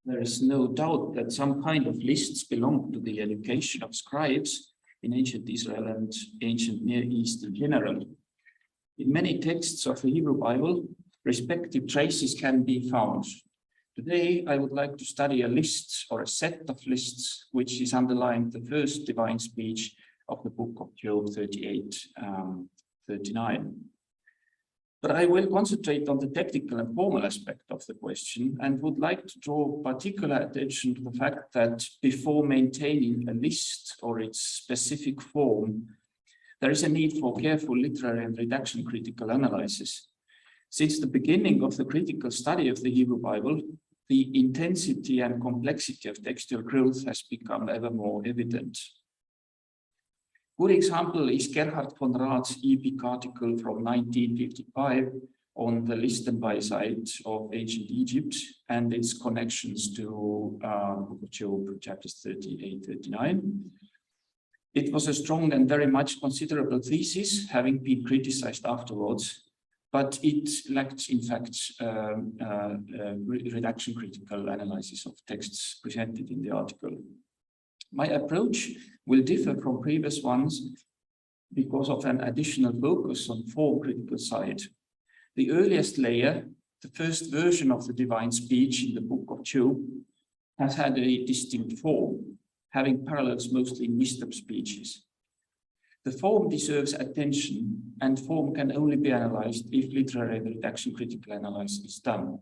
there is no doubt that some kind of lists belong to the education of scribes in ancient Israel and ancient Near East in general. In many texts of the Hebrew Bible, respective traces can be found. Today, I would like to study a list or a set of lists which is underlying the first divine speech of the book of Job 38:39. But I will concentrate on the technical and formal aspect of the question and would like to draw particular attention to the fact that before maintaining a list or its specific form, there is a need for careful literary and redaction critical analysis. Since the beginning of the critical study of the Hebrew Bible, the intensity and complexity of textual growth has become ever more evident. Good example is Gerhard von Rath's epic article from 1955 on the Listenweisheit of ancient Egypt and its connections to Book of Job, chapters 38-39. It was a strong and very much considerable thesis, having been criticized afterwards, but it lacked, in fact, redaction critical analysis of texts presented in the article. My approach will differ from previous ones because of an additional focus on form critical side. The earliest layer, the first version of the divine speech in the book of Job, has had a distinct form, having parallels mostly in wisdom speeches. The form deserves attention, and form can only be analyzed if literary and redaction critical analysis is done.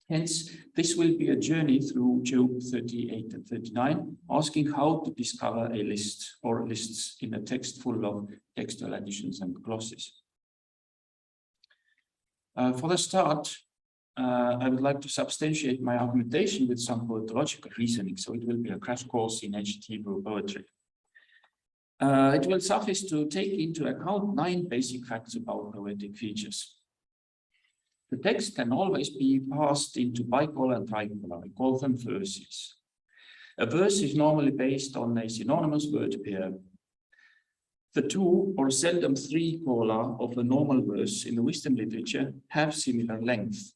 Hence, this will be a journey through Job 38 and 39, asking how to discover a list or lists in a text full of textual additions and glosses. For the start, I would like to substantiate my argumentation with some poetological reasoning, so it will be a crash course in ancient Hebrew poetry. It will suffice to take into account 9 basic facts about poetic features. The text can always be passed into bicolor and tricolor. I call them verses. A verse is normally based on a synonymous word pair. The 2 or seldom 3 cola of a normal verse in the wisdom literature have similar length.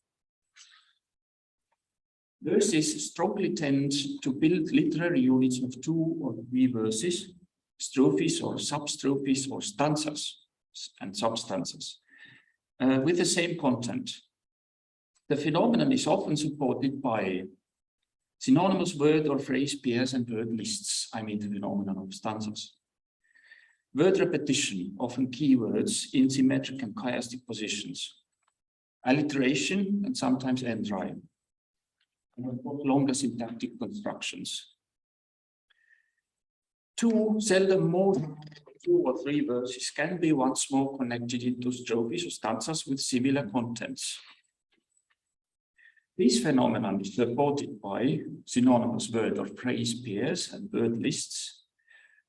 Verses strongly tend to build literary units of 2 or 3 verses, strophes or substrophes or stanzas and substanzas, with the same content. The phenomenon is often supported by synonymous word or phrase pairs and word lists. I mean the phenomenon of stanzas. Word repetition, often keywords in symmetric and chiastic positions. Alliteration and sometimes end rhyme. And longer syntactic constructions. 2, seldom more than 2 or 3 verses can be once more connected into strophes or stanzas with similar contents. This phenomenon is supported by synonymous word or phrase pairs and word lists,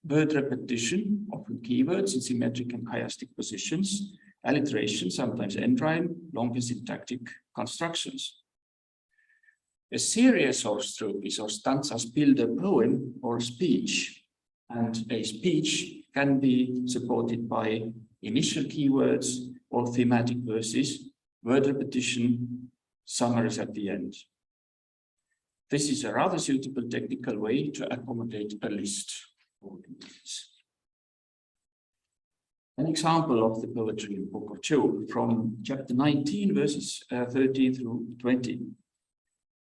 word repetition, often keywords in symmetric and chiastic positions, alliteration, sometimes end rhyme, longer syntactic constructions. A series of strophes or stanzas build a poem or speech, and a speech can be supported by initial keywords or thematic verses, word repetition, summaries at the end. This is a rather suitable technical way to accommodate a list. An example of the poetry in the book of Job from chapter 19, verses 13 through 20.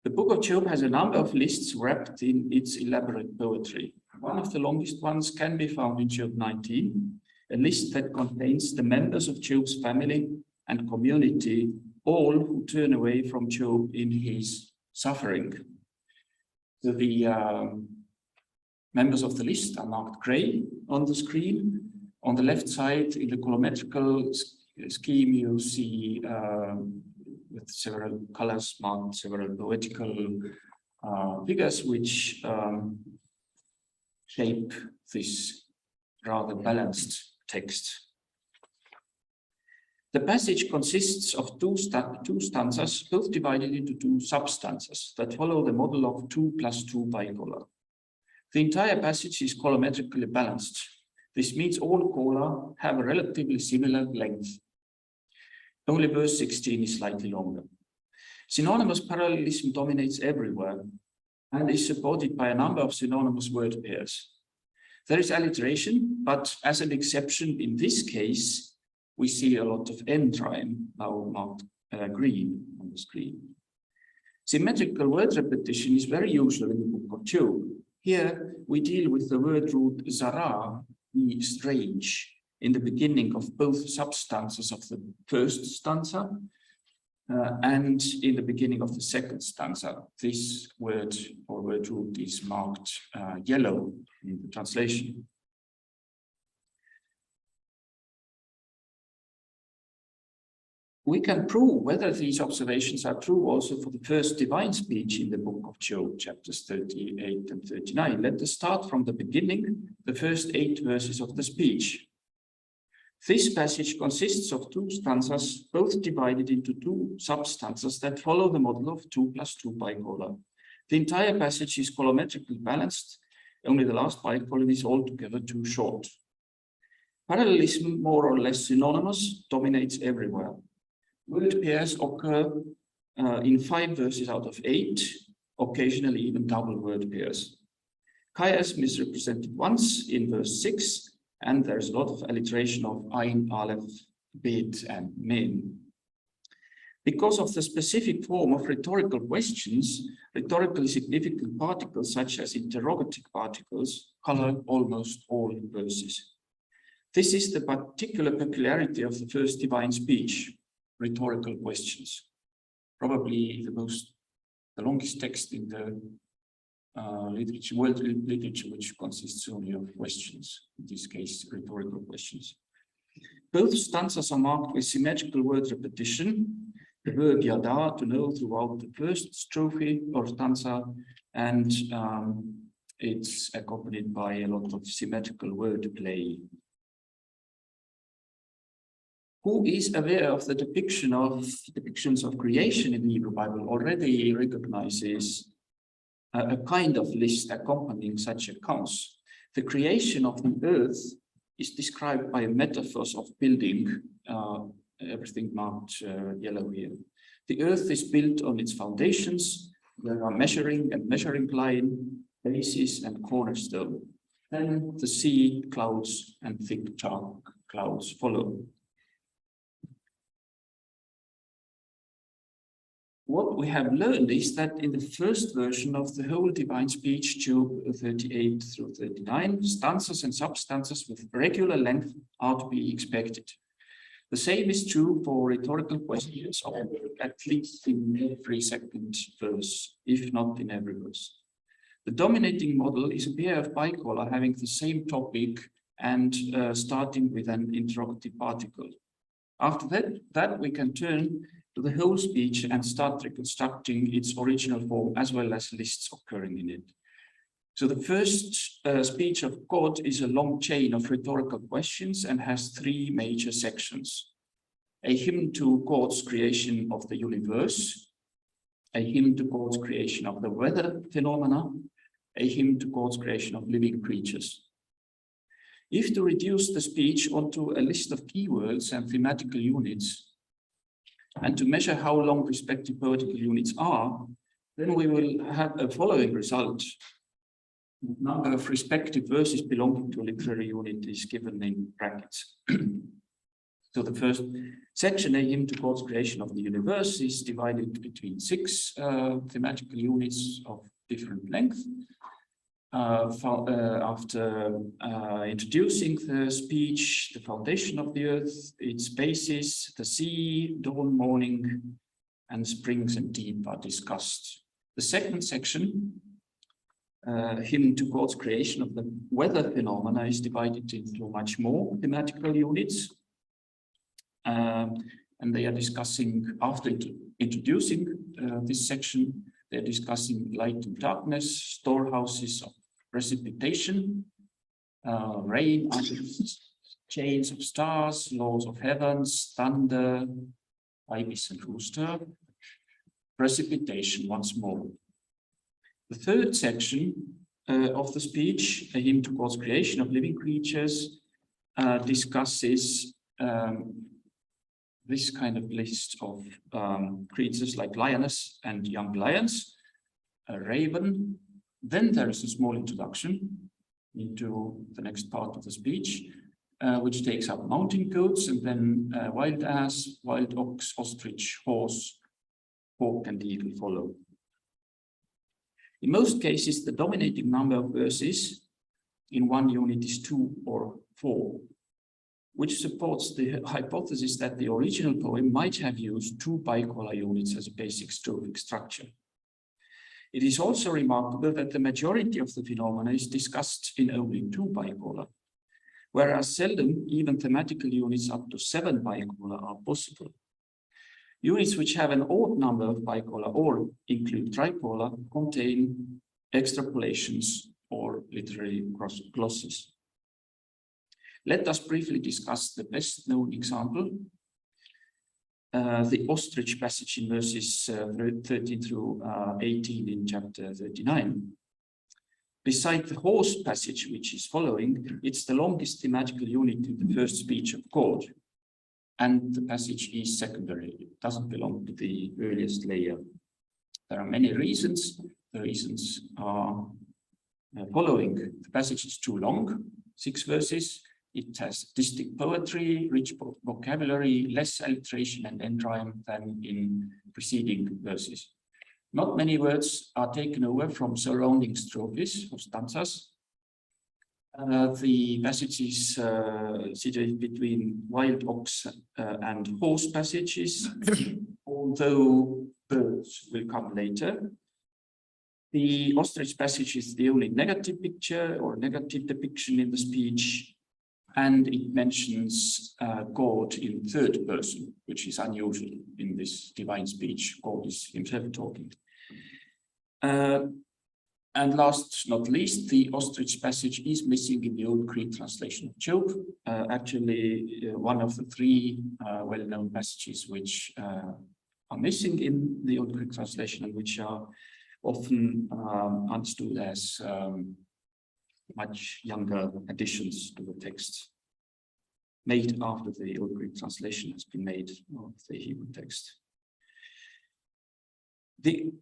The book of Job has a number of lists wrapped in its elaborate poetry. One of the longest ones can be found in Job 19, a list that contains the members of Job's family and community, all who turn away from Job in his suffering. So the members of the list are marked gray on the screen. On the left side, in the columnar scheme, you see with several colors marked several poetical figures which shape this rather balanced text. The passage consists of two stanzas, both divided into 2 substanzas that follow the model of 2 + 2 bicolor. The entire passage is colummetrically balanced. This means all cola have a relatively similar length. Only verse 16 is slightly longer. Synonymous parallelism dominates everywhere. and is supported by a number of synonymous word pairs. There is alliteration, but as an exception in this case, we see a lot of end rhyme, now marked green on the screen. Symmetrical word repetition is very usual in the book of Job. Here we deal with the word root zara, strange, in the beginning of both substances of the first stanza and in the beginning of the second stanza. This word or word root is marked yellow in the translation. We can prove whether these observations are true also for the first divine speech in the book of Job, chapters 38 and 39. Let us start from the beginning, the first 8 verses of the speech. This passage consists of 2 stanzas, both divided into 2 substanzas that follow the model of 2 + 2 bicolor. The entire passage is colometrically balanced, only the last bicolor is altogether too short. Parallelism, more or less synonymous, dominates everywhere. Word pairs occur in 5 verses out of 8, occasionally even double word pairs. Chiasm is represented once in verse 6, and there's a lot of alliteration of Ein, Aleph, Bet, and Men. Because of the specific form of rhetorical questions, rhetorically significant particles such as interrogative particles color almost all verses. This is the particular peculiarity of the first divine speech. Rhetorical questions, probably the longest text in the world literature, which consists only of questions, in this case, rhetorical questions. Both stanzas are marked with symmetrical word repetition, the verb yada, to know, throughout the first strophe or stanza, and it's accompanied by a lot of symmetrical word play. Who is aware of the depictions of creation in the Hebrew Bible already recognizes a kind of list accompanying such accounts. The creation of the earth is described by metaphors of building, everything marked yellow here. The earth is built on its foundations. There are measuring and measuring line, bases and cornerstone. Then the sea, clouds, and thick dark clouds follow. What we have learned is that in the first version of the whole divine speech, Job 38 through 39, stanzas and substanzas with regular length are to be expected. The same is true for rhetorical questions, at least in every second verse, if not in every verse. The dominating model is a pair of bicolor having the same topic and starting with an interrogative particle. After that we can turn to the whole speech and start reconstructing its original form as well as lists occurring in it. So the first speech of God is a long chain of rhetorical questions and has 3 major sections. A hymn to God's creation of the universe, a hymn to God's creation of the weather phenomena, a hymn to God's creation of living creatures. If to reduce the speech onto a list of keywords and thematical units, and to measure how long respective poetical units are, then we will have a following result. The number of respective verses belonging to a literary unit is given in brackets. So the first section, a hymn to God's creation of the universe, is divided between 6 thematical units of different length. After introducing the speech, the foundation of the earth, its basis, the sea, dawn, morning, and springs and deep are discussed. The second section, hymn to God's creation of the weather phenomena, is divided into much more thematical units. And they are discussing, after introducing this section, they're discussing light and darkness, storehouses of precipitation, rain, chains of stars, laws of heavens, thunder, ibis and rooster, precipitation once more. The third section of the speech, a hymn to God's creation of living creatures, discusses this kind of list of creatures like lioness and young lions, a raven. Then there is a small introduction into the next part of the speech, which takes up mountain goats, and then wild ass, wild ox, ostrich, horse, hawk, and eagle follow. In most cases, the dominating number of verses in one unit is 2 or 4, which supports the hypothesis that the original poem might have used 2 bicolor units as a basic strophic structure. It is also remarkable that the majority of the phenomena is discussed in only 2 bicolor, whereas seldom even thematical units up to 7 bicolor are possible. Units which have an odd number of bicolor or include tricolor contain extrapolations or literary glosses. Let us briefly discuss the best known example, the ostrich passage in verses 13 through 18 in chapter 39. Beside the horse passage, which is following, it's the longest thematical unit in the first speech of God. And the passage is secondary. It doesn't belong to the earliest layer. There are many reasons. The reasons are following. The passage is too long, 6 verses. It has distinct poetry, rich vocabulary, less alliteration and end rhyme than in preceding verses. Not many words are taken over from surrounding strophes or stanzas. The passage is situated between wild ox and horse passages, although birds will come later. The ostrich passage is the only negative picture or negative depiction in the speech, and it mentions God in 3rd person, which is unusual in this divine speech. God is himself talking. And last not least, the ostrich passage is missing in the Old Greek translation of Job. Actually, one of the 3 well-known passages which are missing in the Old Greek translation and which are often understood as much younger additions to the text made after the Old Greek translation has been made of the Hebrew text. The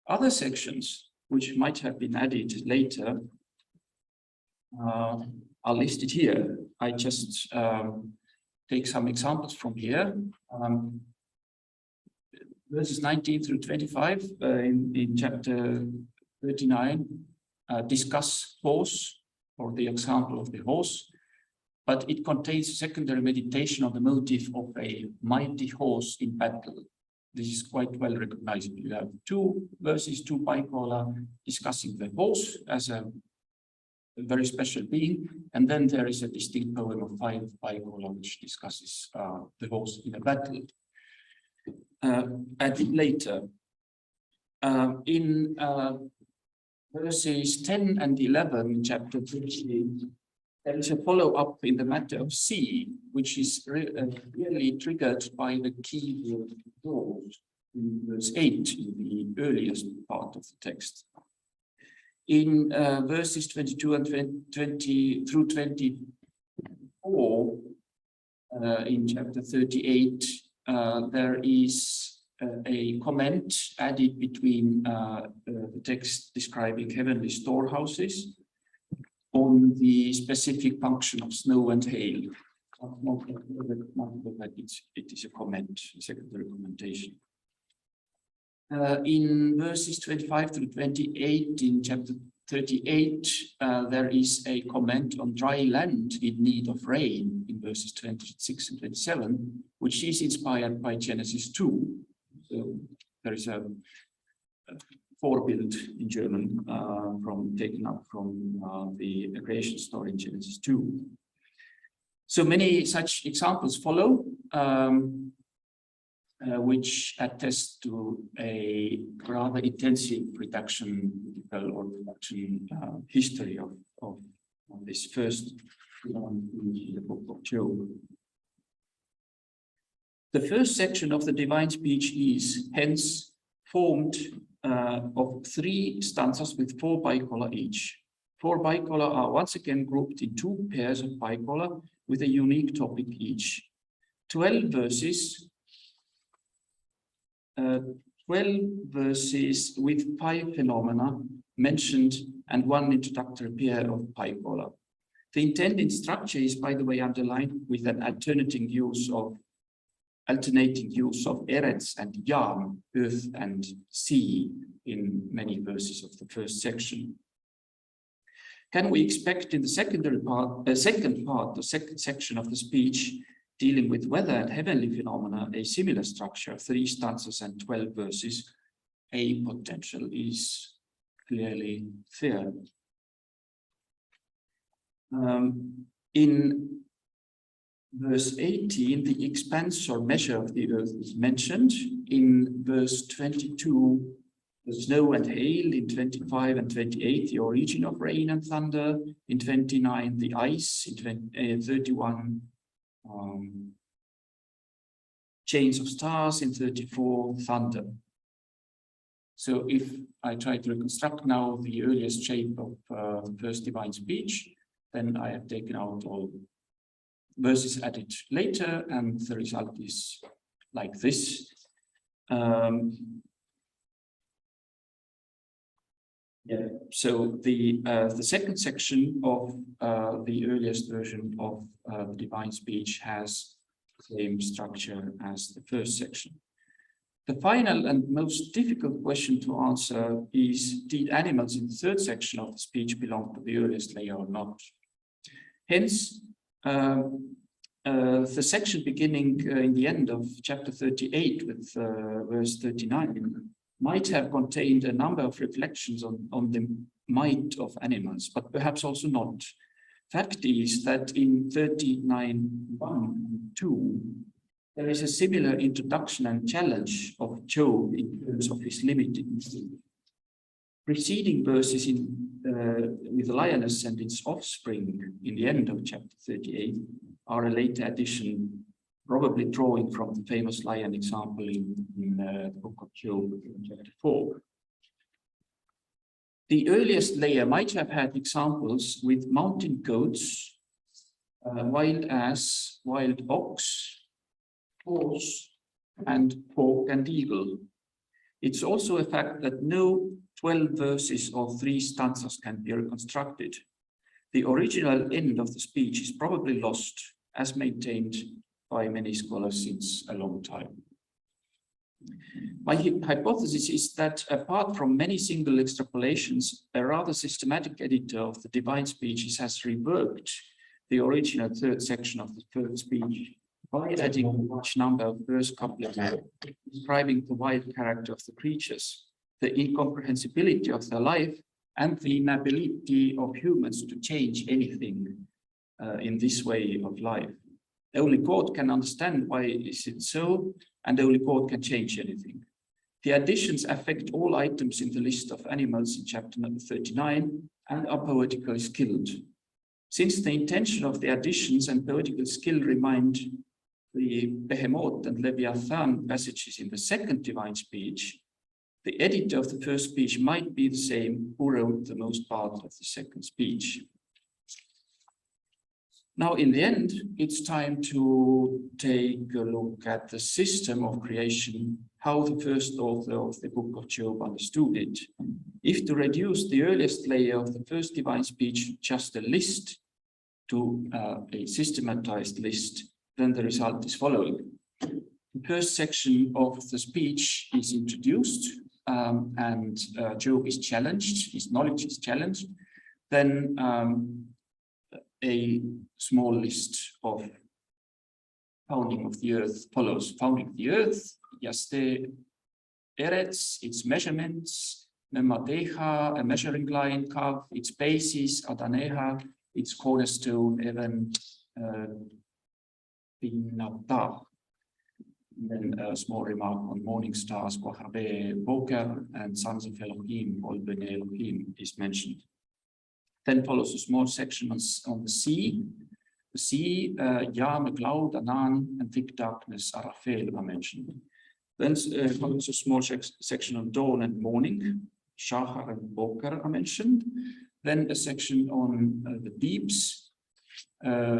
other sections, which might have been added later, are listed here. I just take some examples from here. Verses 19 through 25 in chapter 39 discuss horse, or the example of the horse, but it contains a secondary meditation on the motif of a mighty horse in battle. This is quite well recognizable. You have 2 verses, 2 bicolor, discussing the horse as a very special being, and then there is a distinct poem of 5 bicolor which discusses the horse in a battle. Added later. In verses 10 and 11 in chapter 38, there is a follow-up in the matter of sea, which is really triggered by the key word God in verse 8 in the earliest part of the text. In verses 22 and 20 through 24 in chapter 38, there is a comment added between the text describing heavenly storehouses on the specific function of snow and hail. It is a comment, a secondary commentation. In verses 25 through 28 in chapter 38, there is a comment on dry land in need of rain in verses 26 and 27, which is inspired by Genesis 2. So there is a Vorbild in German taken up from the creation story in Genesis 2. So many such examples follow, which attest to a rather intensive reduction history of this first in the book of Job. The first section of the divine speech is hence formed of 3 stanzas with 4 bicolor each. 4 bicolor are once again grouped in 2 pairs of bicolor with a unique topic each. 12 verses 12 verses with pi phenomena mentioned and one introductory pair of pi color. The intended structure is, by the way, underlined with an alternating use of Eretz and Yam, earth and sea, in many verses of the first section. Can we expect in the second section of the speech, dealing with weather and heavenly phenomena, a similar structure, 3 stanzas and 12 verses? A potential is clearly there. In verse 18, the expanse or measure of the earth is mentioned. In verse 22, the snow and hail. In 25 and 28, the origin of rain and thunder. In 29, the ice. In 31, chains of stars. In 34, thunder. So if I try to reconstruct now the earliest shape of the first divine speech, then I have taken out all verses added later, and the result is like this. So the second section of the earliest version of the divine speech has the same structure as the first section. The final and most difficult question to answer is, did animals in the third section of the speech belong to the earliest layer or not? Hence, the section beginning in the end of chapter 38 with verse 39 might have contained a number of reflections on the might of animals, but perhaps also not. Fact is that in 39:1-2, there is a similar introduction and challenge of Job in terms of his limited instinct. Preceding verses with the lioness and its offspring in the end of chapter 38 are a later addition, probably drawing from the famous lion example in the book of Job in chapter 4. The earliest layer might have had examples with mountain goats, wild ass, wild ox, horse, and hawk and eagle. It's also a fact that no 12 verses or 3 stanzas can be reconstructed. The original end of the speech is probably lost, as maintained by many scholars since a long time. My hypothesis is that apart from many single extrapolations, a rather systematic editor of the divine speeches has reworked the original third section of the third speech by adding a large number of verse couplets describing the wild character of the creatures, the incomprehensibility of their life, and the inability of humans to change anything in this way of life. Only God can understand why is it so, and only God can change anything. The additions affect all items in the list of animals in chapter number 39 and are poetically skilled. Since the intention of the additions and poetical skill remind the Behemoth and Leviathan passages in the second divine speech, the editor of the first speech might be the same who wrote the most part of the second speech. Now, in the end, it's time to take a look at the system of creation, how the first author of the book of Job understood it. If to reduce the earliest layer of the first divine speech just a list to a systematized list, then the result is following. The first section of the speech is introduced and Job is challenged, his knowledge is challenged. Then a small list of founding of the earth follows. Founding of the earth, Yaste Eretz, its measurements, Nemadeha, a measuring line, Kav, its basis, Adaneha, its cornerstone, even Binata. Then a small remark on morning stars, Kohabe, Boker, and sons of Elohim, Olbene Elohim is mentioned. Then follows a small section on the sea. The sea, Yam, a cloud, Anan, and thick darkness, Arafel are mentioned. Then follows a small section on dawn and morning, Shachar and Boker are mentioned. Then a section on the deeps,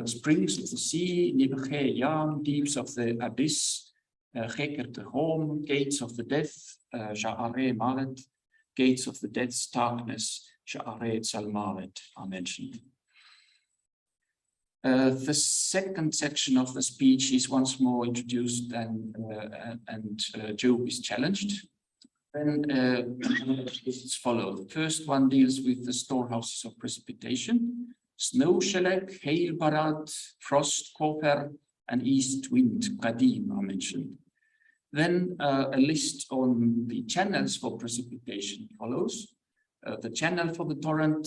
springs of the sea, Nibche, Yam, deeps of the abyss, Gekerte home, gates of the death, Sha'are Malet, gates of the death's darkness, Sha'are Tzalmalet are mentioned. The second section of the speech is once more introduced and Job is challenged. Then lists follow. The first one deals with the storehouses of precipitation. Snow shellac, hail barad, frost copper, and east wind qadim are mentioned. Then a list on the channels for precipitation follows. The channel for the torrent,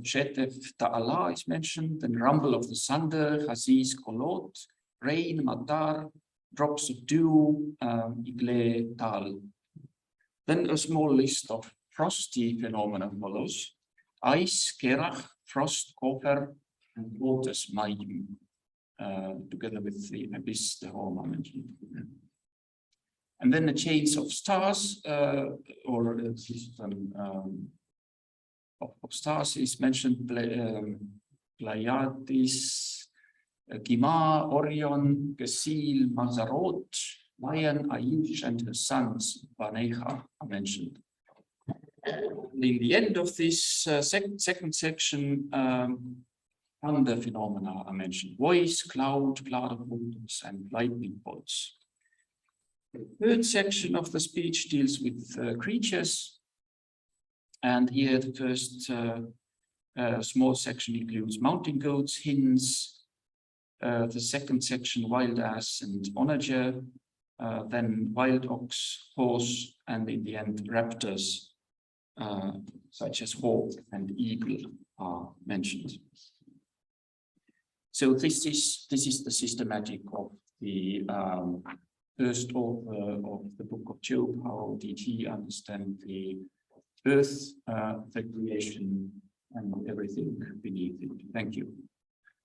Shetef Ta'ala is mentioned, then rumble of the thunder, Haziz Kolot, rain, Matar, drops of dew, Igle Tal. Then a small list of frosty phenomena follows. Ice, Kerach, frost, copper, and waters, Maim, together with the abyss, the Homa mentioned. And then the chains of stars, or a system of stars is mentioned, Pleiades, Gima, Orion, Gesil, Mazarot, Lion, Aish, and her sons, Banecha, are mentioned. In the end of this second section, thunder phenomena are mentioned. Voice, cloud, cloud of waters, and lightning bolts. The third section of the speech deals with creatures. And here the first small section includes mountain goats, hens. The second section, wild ass and onager. Then wild ox, horse, and in the end raptors, such as hawk and eagle are mentioned. So this is the systematic of the first author of the book of Job. How did he understand the earth, the creation, and everything beneath it? Thank you.